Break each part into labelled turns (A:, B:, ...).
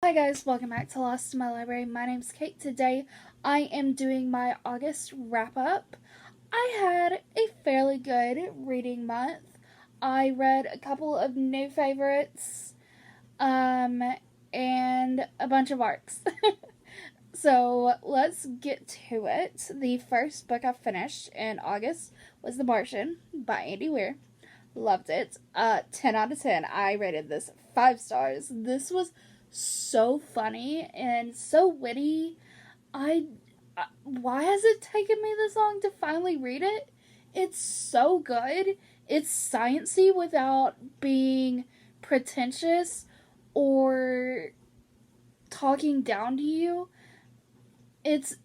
A: Hi guys, welcome back to Lost in My Library. My name's Kate. Today I am doing my August wrap up. I had a fairly good reading month. I read a couple of new favorites, and a bunch of arcs. So let's get to it. The first book I finished in August was The Martian by Andy Weir. Loved it. 10 out of 10. I rated this 5 stars. This was so funny and so witty. Why has it taken me this long to finally read it? It's so good. It's sciencey without being pretentious or talking down to you. It's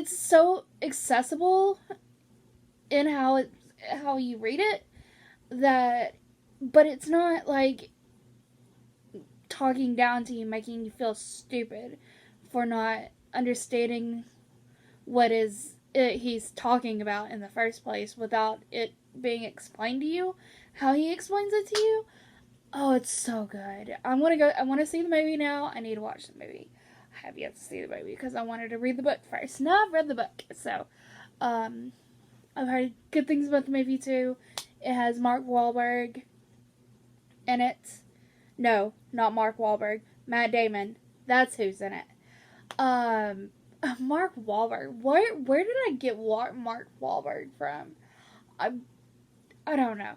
A: so accessible in how you read it, but it's not like talking down to you, making you feel stupid for not understanding what he's talking about in the first place without it being explained to you. How he explains it to you, oh, it's so good. I want to see the movie now. I need to watch the movie. I have yet to see the movie because I wanted to read the book first. Now I've read the book, so I've heard good things about the movie too. It has Mark Wahlberg in it. No, not Mark Wahlberg. Matt Damon. That's who's in it. Mark Wahlberg. Where did I get Mark Wahlberg from? I don't know.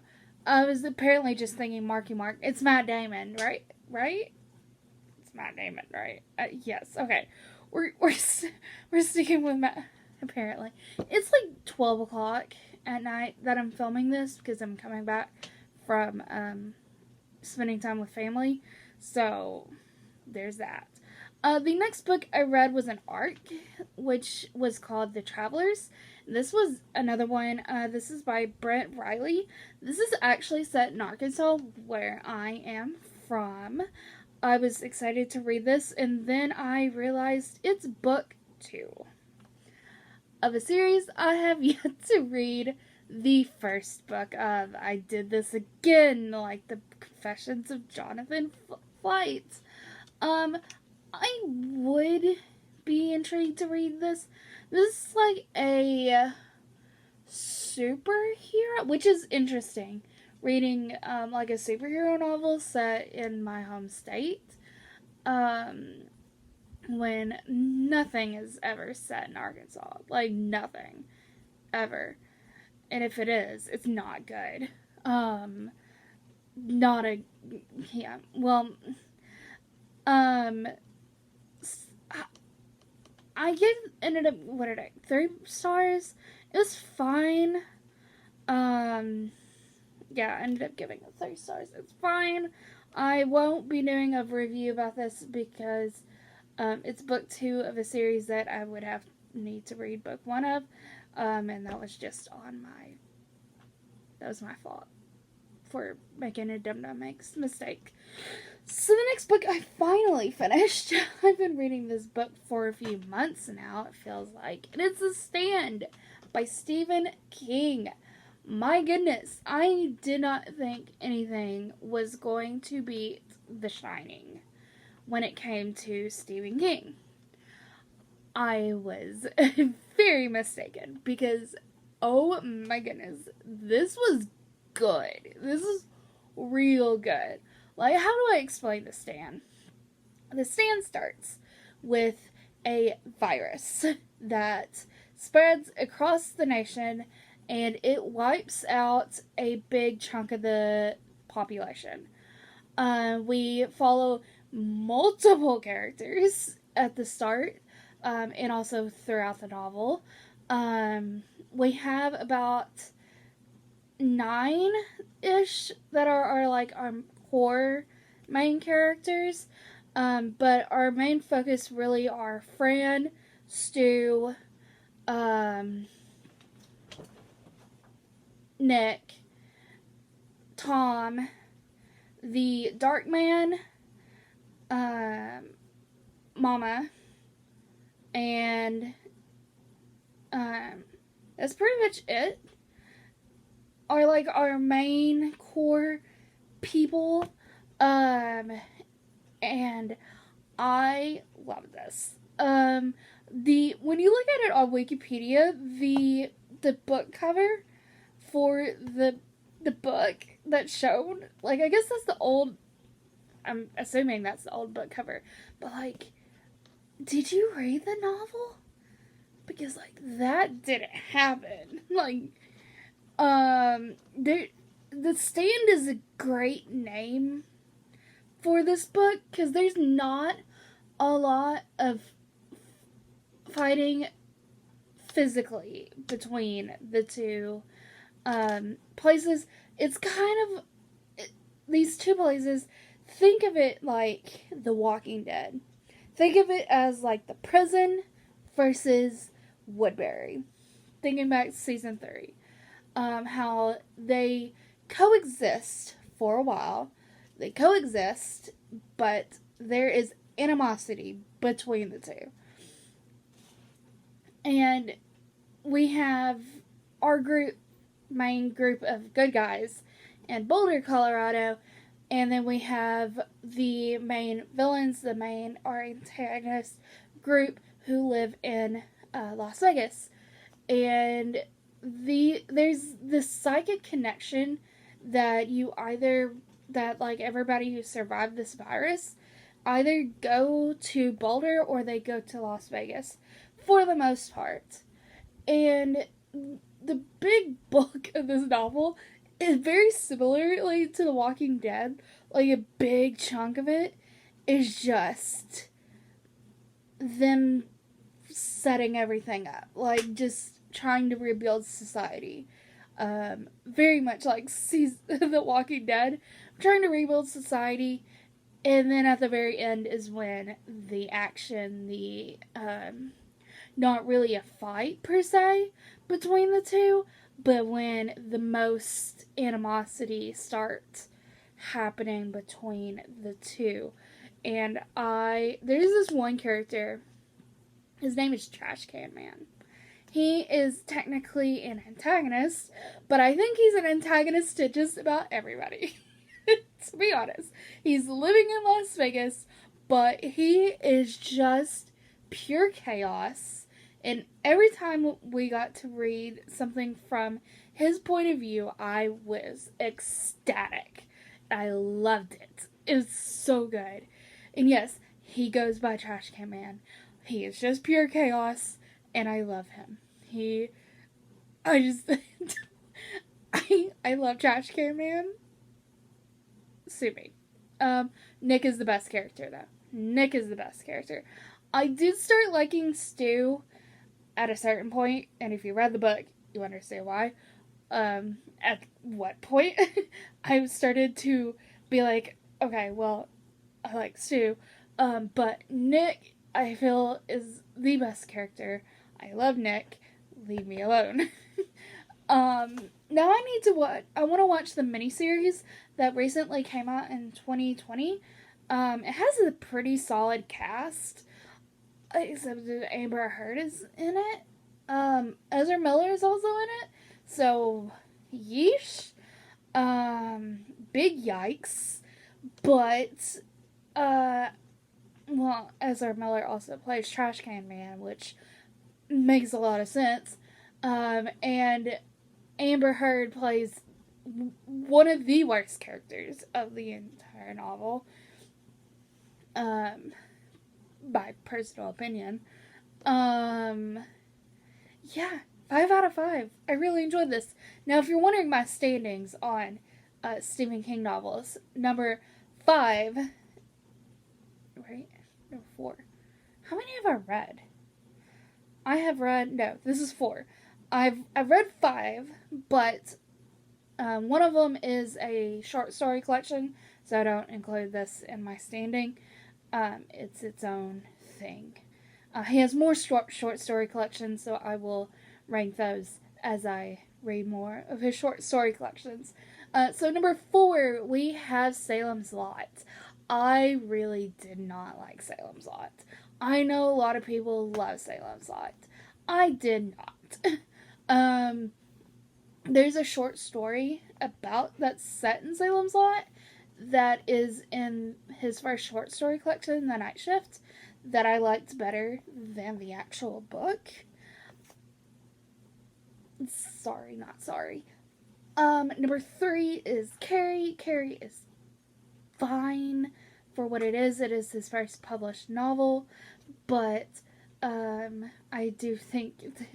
A: I was apparently just thinking Marky Mark. It's Matt Damon, right? Right? It's Matt Damon, right? Yes. Okay. We're sticking with Matt. Apparently, it's like 12 o'clock at night that I'm filming this because I'm coming back from spending time with family. So there's that. The next book I read was an arc, which was called The Travelers. This was another one. This is by Brent Riley. This is actually set in Arkansas, where I am from. I was excited to read this, and then I realized it's book 2 of a series I have yet to read the first book of. I did this again, like the Confessions of Jonathan Flight. I would be intrigued to read this. This is like a superhero, which is interesting. Reading like a superhero novel set in my home state, when nothing is ever set in Arkansas, like nothing ever. And if it is, it's not good. Not a, yeah, well, ended up, 3 stars? It was fine. Yeah, I ended up giving it 3 stars. It's fine. I won't be doing a review about this because, it's book 2 of a series that I would need to read book 1 of. And that was just that was my fault for making a dumb mistake. So the next book I finally finished. I've been reading this book for a few months now, it feels like. And it's The Stand by Stephen King. My goodness, I did not think anything was going to beat The Shining when it came to Stephen King. I was very mistaken because, oh my goodness, this was good. This is real good. Like, how do I explain The Stand? The Stand starts with a virus that spreads across the nation and it wipes out a big chunk of the population. We follow multiple characters at the start. And also throughout the novel. We have about 9-ish that are like our core main characters. But our main focus really are Fran, Stu, Nick, Tom, the Dark Man, Mama, and that's pretty much it. Are like our main core people. And I love this. When you look at it on Wikipedia, the book cover for the book that's shown, like, I guess that's the old. I'm assuming that's the old book cover, but like, did you read the novel? Because like that didn't happen. Like, there, The Stand is a great name for this book because there's not a lot of fighting physically between the two places. It's kind of these two places. Think of it like The Walking Dead. Think of it as like the prison versus Woodbury. Thinking back to season 3, how they coexist for a while. They coexist, but there is animosity between the two. And we have our main group of good guys in Boulder, Colorado, and then we have the main villains, our antagonist group who live in Las Vegas. And there's this psychic connection that like everybody who survived this virus either go to Boulder or they go to Las Vegas for the most part. And the big bulk of this novel is very similarly to The Walking Dead. Like, a big chunk of it is just them setting everything up. Like, just trying to rebuild society. Very much like The Walking Dead. Trying to rebuild society. And then at the very end is when the action, not really a fight per se between the two, but when the most animosity starts happening between the two. And there's this one character, his name is Trash Can Man. He is technically an antagonist, but I think he's an antagonist to just about everybody. To be honest. He's living in Las Vegas, but he is just pure chaos. And every time we got to read something from his point of view, I was ecstatic. I loved it. It was so good. And yes, he goes by Trash Can Man. He is just pure chaos, and I love him. I love Trash Can Man. Sue me. Nick is the best character, though. Nick is the best character. I did start liking Stu at a certain point, and if you read the book, you understand why. At what point I started to be like, okay, well, I like Stu, but Nick, I feel, is the best character. I love Nick. Leave me alone. Now I want to watch the miniseries that recently came out in 2020. It has a pretty solid cast. Except that Amber Heard is in it. Ezra Miller is also in it. So, yeesh. Big yikes. But, Ezra Miller also plays Trash Can Man, which makes a lot of sense. And Amber Heard plays one of the worst characters of the entire novel. My personal opinion. Yeah, 5 out of 5. I really enjoyed this. Now, if you're wondering my standings on Stephen King novels, number 5, right? No, 4. How many have I read? This is 4. I've read 5, but one of them is a short story collection, so I don't include this in my standing. It's its own thing. He has more short story collections, so I will rank those as I read more of his short story collections. So number 4, we have Salem's Lot. I really did not like Salem's Lot. I know a lot of people love Salem's Lot. I did not. There's a short story that's set in Salem's Lot, that is in his first short story collection, The Night Shift, that I liked better than the actual book. Sorry, not sorry. Number 3 is Carrie. Carrie is fine for what it is. It is his first published novel, but I do think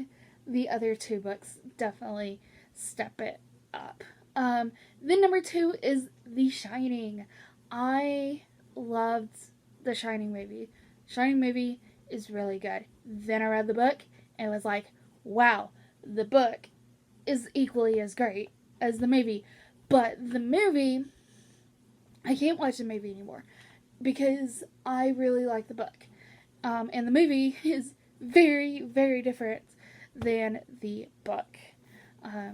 A: the other 2 books definitely step it up. Then number 2 is The Shining. I loved The Shining movie. Shining movie is really good. Then I read the book and was like, wow, the book is equally as great as the movie. But the movie, I can't watch the movie anymore because I really like the book. And the movie is very, very different than the book.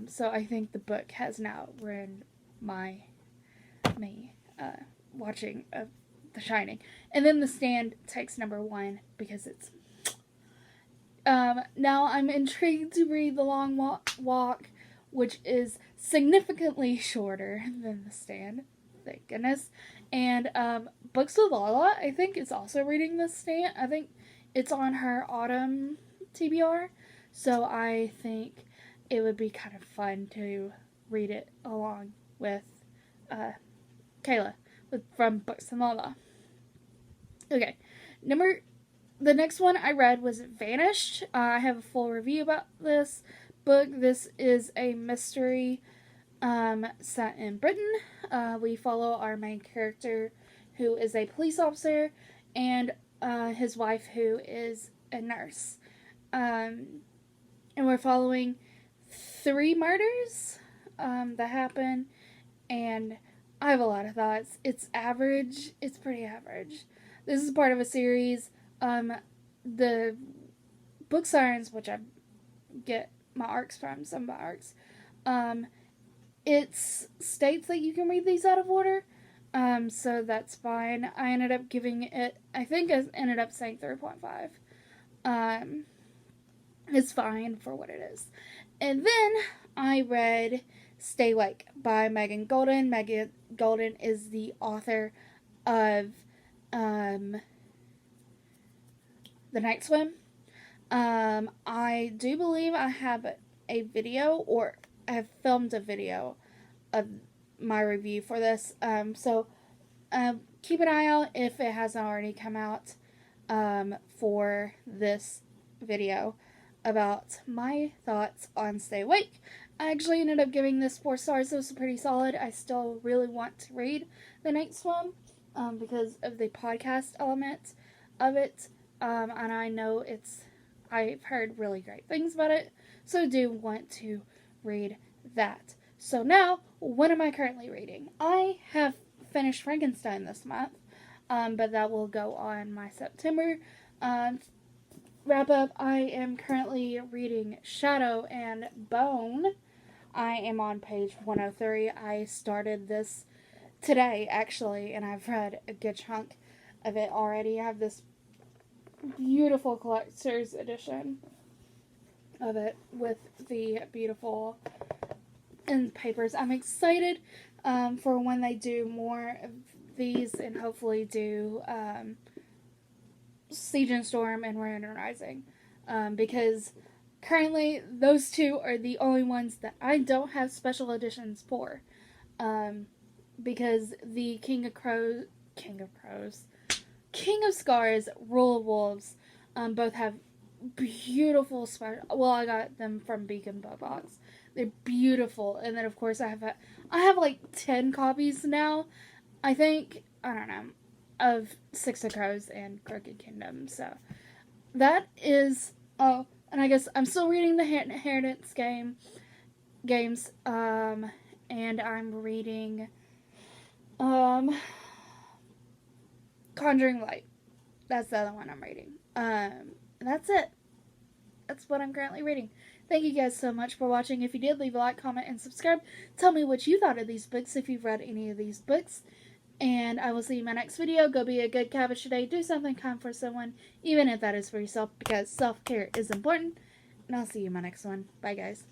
A: So I think the book has now ruined me watching The Shining. And then The Stand takes number 1 because it's... now I'm intrigued to read The Long Walk, which is significantly shorter than The Stand. Thank goodness. And Books with Lala, I think, is also reading The Stand. I think it's on her autumn TBR. So I think it would be kind of fun to read it along with Kayla from Books and Lala. Okay, the next one I read was Vanished. I have a full review about this book. This is a mystery set in Britain. We follow our main character, who is a police officer, and his wife, who is a nurse. And we're following 3 murders that happen, and I have a lot of thoughts. It's average. It's pretty average. This is part of a series. The Book Sirens, which I get my arcs from, some of my arcs, it states that you can read these out of order, so that's fine. I ended up giving it, I think I ended up saying 3.5. It's fine for what it is. And then I read Stay Awake by Megan Golden. Megan Golden is the author of The Night Swim. I do believe I have a video, or I have filmed a video of my review for this. So keep an eye out if it hasn't already come out for this video about my thoughts on Stay Awake. I actually ended up giving this 4 stars. It was pretty solid. I still really want to read The Night Swim because of the podcast element of it. And I know I've heard really great things about it, so I do want to read that. So now, what am I currently reading? I have finished Frankenstein this month, but that will go on my September wrap up. I am currently reading Shadow and Bone. I am on page 103. I started this today, actually, and I've read a good chunk of it already. I have this beautiful collector's edition of it with the beautiful end papers. I'm excited for when they do more of these and hopefully do Siege and Storm and Random Rising, because currently those 2 are the only ones that I don't have special editions for, because the King of Scars, Rule of Wolves, both have beautiful special. Well, I got them from Beacon Book Box. They're beautiful, and then of course I have like 10 copies now. I think, I don't know, of Six of Crows and Crooked Kingdom. So that is, oh, and I guess I'm still reading the Inheritance games, and I'm reading Conjuring Light. That's the other one I'm reading. That's it. That's what I'm currently reading. Thank you guys so much for watching. If you did, leave a like, comment, and subscribe. Tell me what you thought of these books if you've read any of these books. And I will see you in my next video. Go be a good cabbage today. Do something kind for someone, even if that is for yourself, because self-care is important. And I'll see you in my next one. Bye, guys.